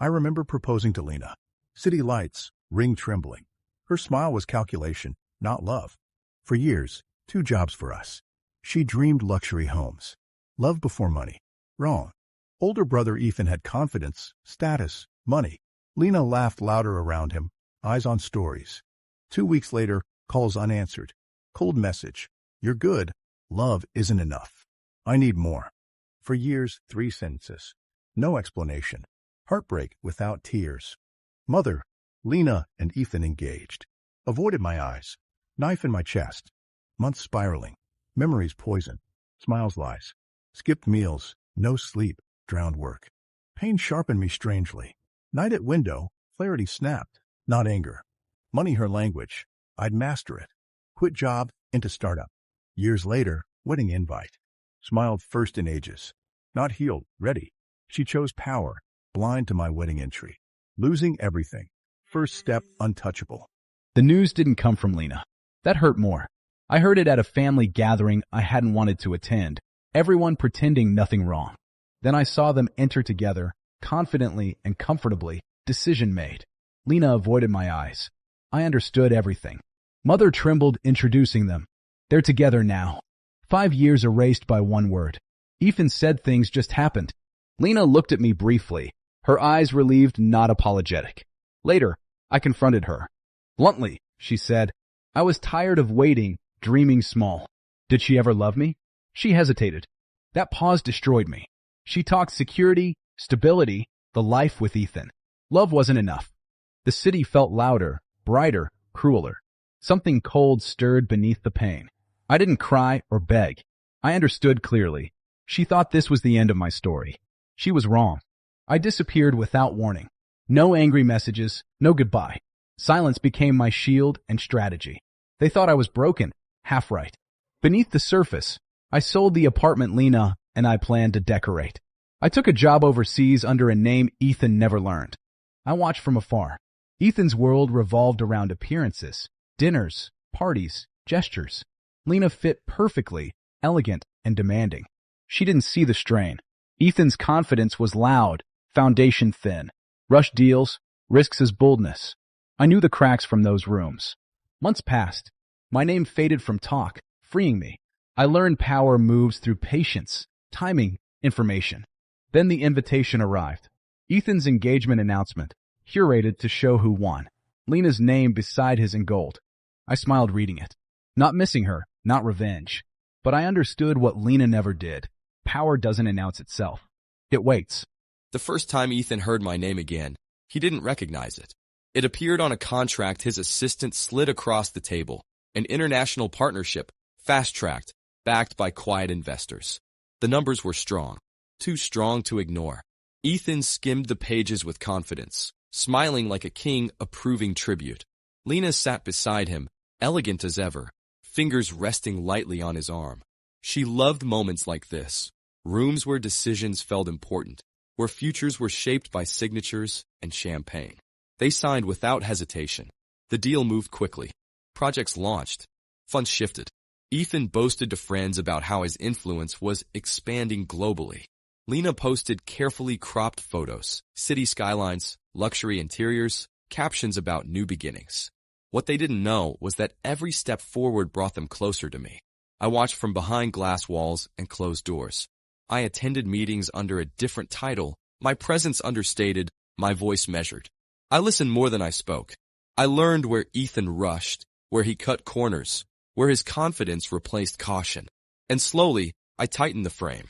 I remember proposing to Lena. City lights, ring trembling. Her smile was calculation, not love. For years, 2 jobs for us. She dreamed luxury homes. Love before money. Wrong. Older brother Ethan had confidence, status, money. Lena laughed louder around him, eyes on stories. 2 weeks later, calls unanswered. Cold message. You're good. Love isn't enough. I need more. For years, 3 sentences. No explanation. Heartbreak without tears. Mother, Lena and Ethan engaged. Avoided my eyes. Knife in my chest. Months spiraling. Memories poison. Smiles lies. Skipped meals. No sleep. Drowned work. Pain sharpened me strangely. Night at window. Clarity snapped. Not anger. Money her language. I'd master it. Quit job, into startup. Years later, wedding invite. Smiled first in ages. Not healed, ready. She chose power, blind to my wedding entry. Losing everything. First step, untouchable. The news didn't come from Lena. That hurt more. I heard it at a family gathering I hadn't wanted to attend, everyone pretending nothing wrong. Then I saw them enter together, confidently and comfortably, decision made. Lena avoided my eyes. I understood everything. Mother trembled introducing them. They're together now. 5 years erased by one word. Ethan said things just happened. Lena looked at me briefly, her eyes relieved, not apologetic. Later, I confronted her. Bluntly, she said, I was tired of waiting, dreaming small. Did she ever love me? She hesitated. That pause destroyed me. She talked security, stability, the life with Ethan. Love wasn't enough. The city felt louder, brighter, crueler. Something cold stirred beneath the pain. I didn't cry or beg. I understood clearly. She thought this was the end of my story. She was wrong. I disappeared without warning. No angry messages, no goodbye. Silence became my shield and strategy. They thought I was broken, half right. Beneath the surface, I sold the apartment Lena and I planned to decorate. I took a job overseas under a name Ethan never learned. I watched from afar. Ethan's world revolved around appearances, dinners, parties, gestures. Lena fit perfectly, elegant and demanding. She didn't see the strain. Ethan's confidence was loud, foundation thin. Rush deals, risks his boldness. I knew the cracks from those rooms. Months passed. My name faded from talk, freeing me. I learned power moves through patience, timing, information. Then the invitation arrived. Ethan's engagement announcement, curated to show who won. Lena's name beside his in gold. I smiled reading it. Not missing her, not revenge. But I understood what Lena never did. Power doesn't announce itself. It waits. The first time Ethan heard my name again, he didn't recognize it. It appeared on a contract his assistant slid across the table. An international partnership, fast-tracked, backed by quiet investors. The numbers were strong, too strong to ignore. Ethan skimmed the pages with confidence, smiling like a king approving tribute. Lena sat beside him, elegant as ever, fingers resting lightly on his arm. She loved moments like this, rooms where decisions felt important, where futures were shaped by signatures and champagne. They signed without hesitation. The deal moved quickly. Projects launched. Funds shifted. Ethan boasted to friends about how his influence was expanding globally. Lena posted carefully cropped photos, city skylines, luxury interiors, captions about new beginnings. What they didn't know was that every step forward brought them closer to me. I watched from behind glass walls and closed doors. I attended meetings under a different title, my presence understated, my voice measured. I listened more than I spoke. I learned where Ethan rushed, where he cut corners, where his confidence replaced caution. And slowly, I tightened the frame.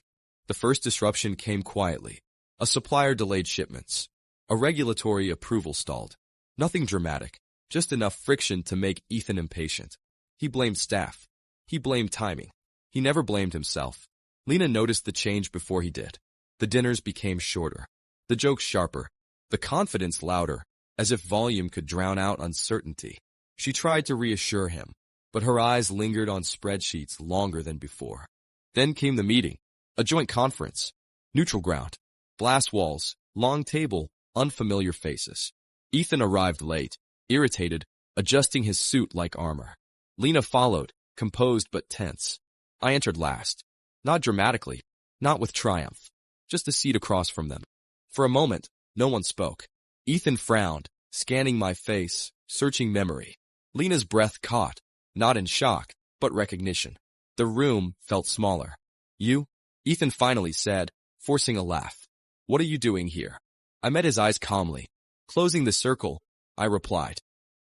The first disruption came quietly. A supplier delayed shipments. A regulatory approval stalled. Nothing dramatic, just enough friction to make Ethan impatient. He blamed staff. He blamed timing. He never blamed himself. Lena noticed the change before he did. The dinners became shorter. The jokes sharper. The confidence louder, as if volume could drown out uncertainty. She tried to reassure him, but her eyes lingered on spreadsheets longer than before. Then came the meeting, a joint conference, neutral ground, glass walls, long table, unfamiliar faces. Ethan arrived late, irritated, adjusting his suit like armor. Lena followed, composed but tense. I entered last, not dramatically, not with triumph, just a seat across from them. For a moment, No one spoke. Ethan frowned, scanning my face, searching memory. Lena's breath caught, not in shock, but recognition. The room felt smaller. You? Ethan finally said, forcing a laugh. What are you doing here? I met his eyes calmly. Closing the circle, I replied.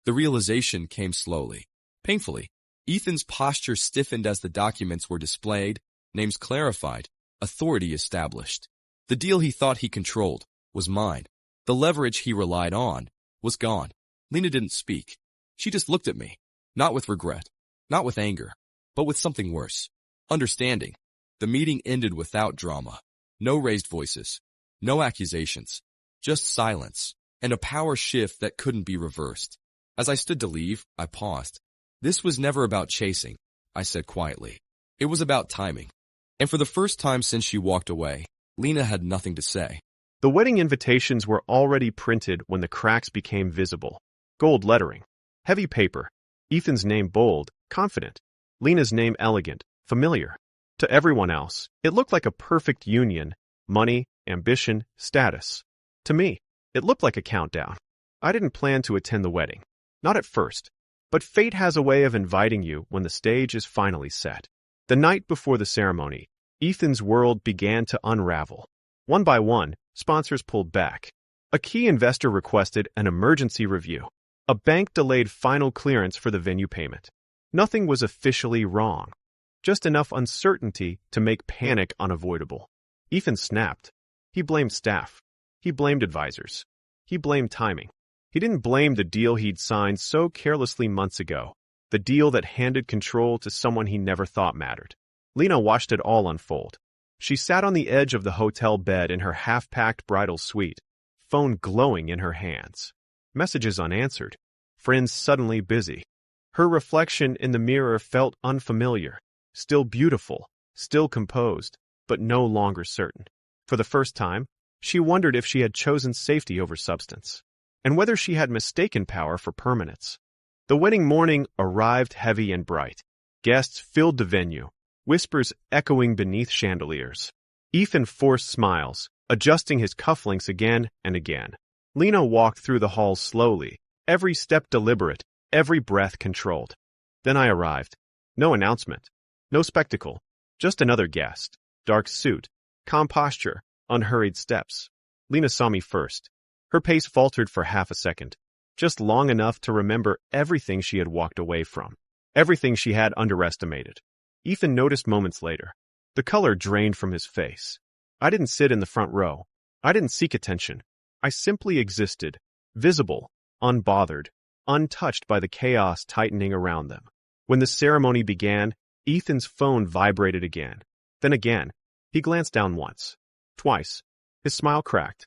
The realization came slowly, painfully. Ethan's posture stiffened as the documents were displayed, names clarified, authority established. The deal he thought he controlled was mine. The leverage he relied on was gone. Lena didn't speak. She just looked at me, not with regret, not with anger, but with something worse. Understanding. The meeting ended without drama. No raised voices, no accusations, just silence, and a power shift that couldn't be reversed. As I stood to leave, I paused. This was never about chasing, I said quietly. It was about timing. And for the first time since she walked away, Lena had nothing to say. The wedding invitations were already printed when the cracks became visible. Gold lettering, heavy paper, Ethan's name bold, confident, Lena's name elegant, familiar. To everyone else, it looked like a perfect union, money, ambition, status. To me, it looked like a countdown. I didn't plan to attend the wedding. Not at first. But fate has a way of inviting you when the stage is finally set. The night before the ceremony, Ethan's world began to unravel. One by one, sponsors pulled back. A key investor requested an emergency review. A bank delayed final clearance for the venue payment. Nothing was officially wrong. Just enough uncertainty to make panic unavoidable. Ethan snapped. He blamed staff. He blamed advisors. He blamed timing. He didn't blame the deal he'd signed so carelessly months ago, the deal that handed control to someone he never thought mattered. Lena watched it all unfold. She sat on the edge of the hotel bed in her half-packed bridal suite, phone glowing in her hands. Messages unanswered. Friends suddenly busy. Her reflection in the mirror felt unfamiliar, still beautiful, still composed, but no longer certain. For the first time, she wondered if she had chosen safety over substance, and whether she had mistaken power for permanence. The wedding morning arrived heavy and bright. Guests filled the venue, whispers echoing beneath chandeliers. Ethan forced smiles, adjusting his cufflinks again and again. Lena walked through the halls slowly, every step deliberate, every breath controlled. Then I arrived. No announcement, no spectacle, just another guest. Dark suit, calm posture, unhurried steps. Lena saw me first. Her pace faltered for half a second, just long enough to remember everything she had walked away from, everything she had underestimated. Ethan noticed moments later. The color drained from his face. I didn't sit in the front row. I didn't seek attention. I simply existed, visible, unbothered, untouched by the chaos tightening around them. When the ceremony began, Ethan's phone vibrated again. Then again. He glanced down once, twice. His smile cracked.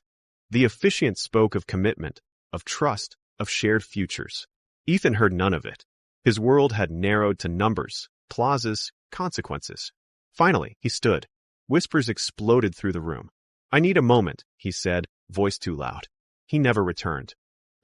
The officiant spoke of commitment, of trust, of shared futures. Ethan heard none of it. His world had narrowed to numbers, clauses, consequences. Finally, he stood. Whispers exploded through the room. "I need a moment," he said, voice too loud. He never returned.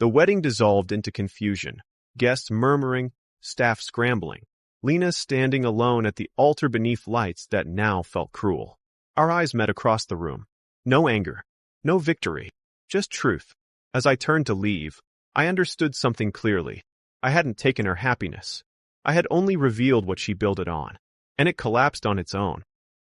The wedding dissolved into confusion, guests murmuring, staff scrambling. Lena standing alone at the altar beneath lights that now felt cruel. Our eyes met across the room. No anger, no victory, just truth. As I turned to leave, I understood something clearly. I hadn't taken her happiness. I had only revealed what she built it on, and it collapsed on its own.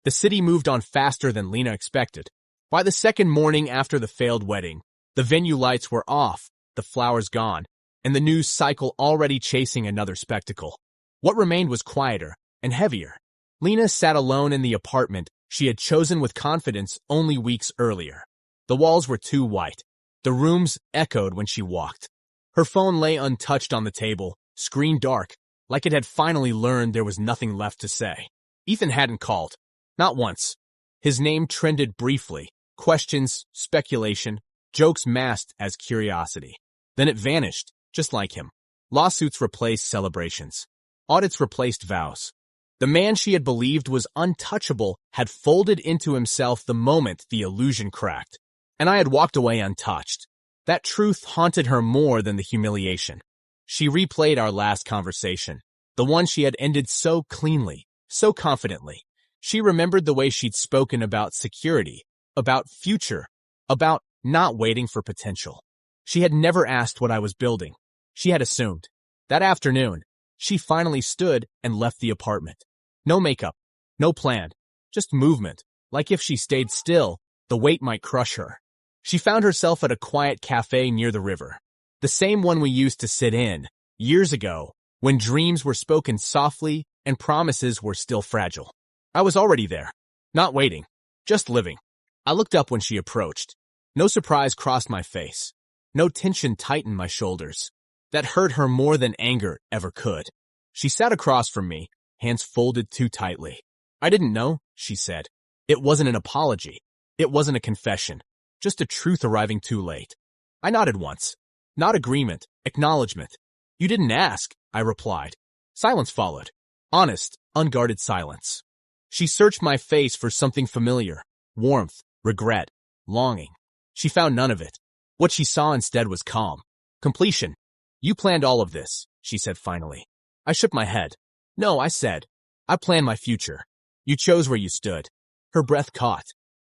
The city moved on faster than Lena expected. By the second morning after the failed wedding, the venue lights were off, the flowers gone, and the news cycle already chasing another spectacle. What remained was quieter and heavier. Lena sat alone in the apartment she had chosen with confidence only weeks earlier. The walls were too white. The rooms echoed when she walked. Her phone lay untouched on the table, screen dark, like it had finally learned there was nothing left to say. Ethan hadn't called. Not once. His name trended briefly. Questions, speculation, jokes masked as curiosity. Then it vanished, just like him. Lawsuits replaced celebrations. Audits replaced vows. The man she had believed was untouchable had folded into himself the moment the illusion cracked. And I had walked away untouched. That truth haunted her more than the humiliation. She replayed our last conversation, the one she had ended so cleanly, so confidently. She remembered the way she'd spoken about security, about future, about not waiting for potential. She had never asked what I was building. She had assumed. That afternoon, she finally stood and left the apartment. No makeup, no plan, just movement. Like if she stayed still, the weight might crush her. She found herself at a quiet cafe near the river. The same one we used to sit in, years ago, when dreams were spoken softly and promises were still fragile. I was already there, not waiting, just living. I looked up when she approached. No surprise crossed my face. No tension tightened my shoulders. That hurt her more than anger ever could. She sat across from me, hands folded too tightly. I didn't know, she said. It wasn't an apology. It wasn't a confession. Just a truth arriving too late. I nodded once. Not agreement, acknowledgement. You didn't ask, I replied. Silence followed. Honest, unguarded silence. She searched my face for something familiar. Warmth, regret, longing. She found none of it. What she saw instead was calm. Completion. You planned all of this, she said finally. I shook my head. No, I said. I planned my future. You chose where you stood. Her breath caught.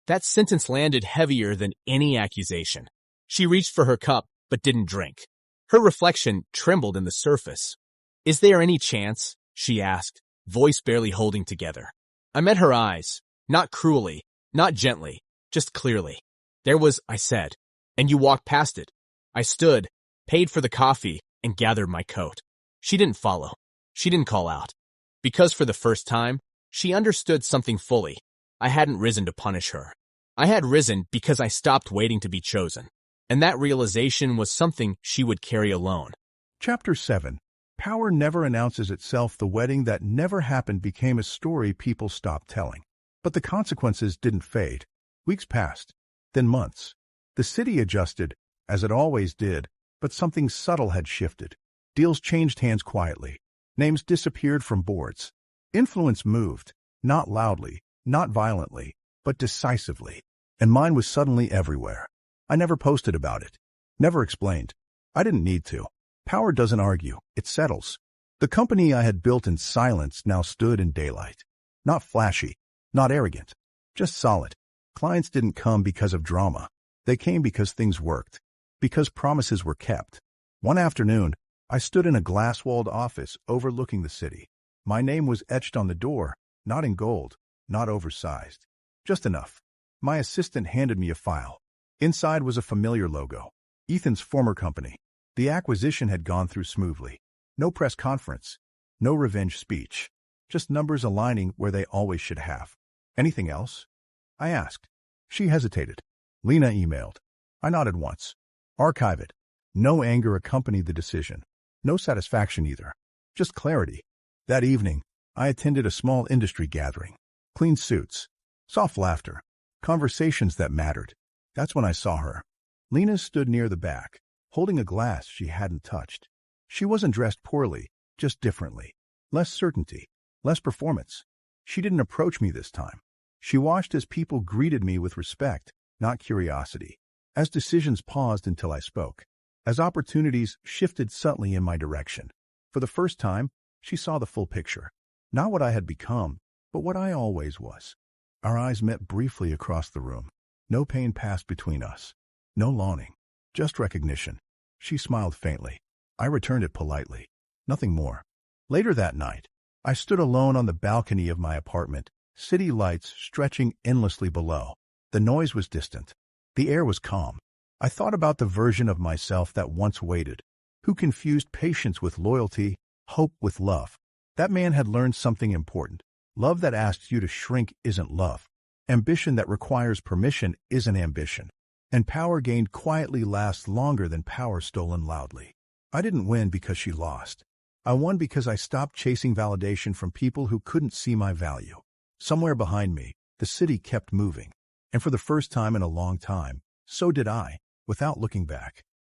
That sentence landed heavier than any accusation. She reached for her cup, but didn't drink. Her reflection trembled in the surface. Is there any chance? She asked, voice barely holding together. I met her eyes, not cruelly, not gently, just clearly. There was, I said, and you walked past it. I stood, paid for the coffee, and gathered my coat. She didn't follow. She didn't call out. Because for the first time, she understood something fully. I hadn't risen to punish her. I had risen because I stopped waiting to be chosen. And that realization was something she would carry alone. Chapter 7. Power never announces itself. The wedding that never happened became a story people stopped telling. But the consequences didn't fade. Weeks passed, then months. The city adjusted, as it always did, but something subtle had shifted. Deals changed hands quietly. Names disappeared from boards. Influence moved, not loudly, not violently, but decisively. And mine was suddenly everywhere. I never posted about it. Never explained. I didn't need to. Power doesn't argue. It settles. The company I had built in silence now stood in daylight. Not flashy, not arrogant, just solid. Clients didn't come because of drama. They came because things worked, because promises were kept. One afternoon, I stood in a glass-walled office overlooking the city. My name was etched on the door, not in gold, not oversized. Just enough. My assistant handed me a file. Inside was a familiar logo. Ethan's former company. The acquisition had gone through smoothly. No press conference. No revenge speech. Just numbers aligning where they always should have. Anything else? I asked. She hesitated. Lena emailed. I nodded once. Archive it. No anger accompanied the decision. No satisfaction either. Just clarity. That evening, I attended a small industry gathering. Clean suits. Soft laughter. Conversations that mattered. That's when I saw her. Lena stood near the back, holding a glass she hadn't touched. She wasn't dressed poorly, just differently. Less certainty, less performance. She didn't approach me this time. She watched as people greeted me with respect, not curiosity. As decisions paused until I spoke. As opportunities shifted subtly in my direction. For the first time, she saw the full picture. Not what I had become, but what I always was. Our eyes met briefly across the room. No pain passed between us. No longing. Just recognition. She smiled faintly. I returned it politely. Nothing more. Later that night, I stood alone on the balcony of my apartment, city lights stretching endlessly below. The noise was distant. The air was calm. I thought about the version of myself that once waited, who confused patience with loyalty, hope with love. That man had learned something important. Love that asks you to shrink isn't love. Ambition that requires permission isn't ambition. And power gained quietly lasts longer than power stolen loudly. I didn't win because she lost. I won because I stopped chasing validation from people who couldn't see my value. Somewhere behind me, the city kept moving. And for the first time in a long time, so did I, without looking back.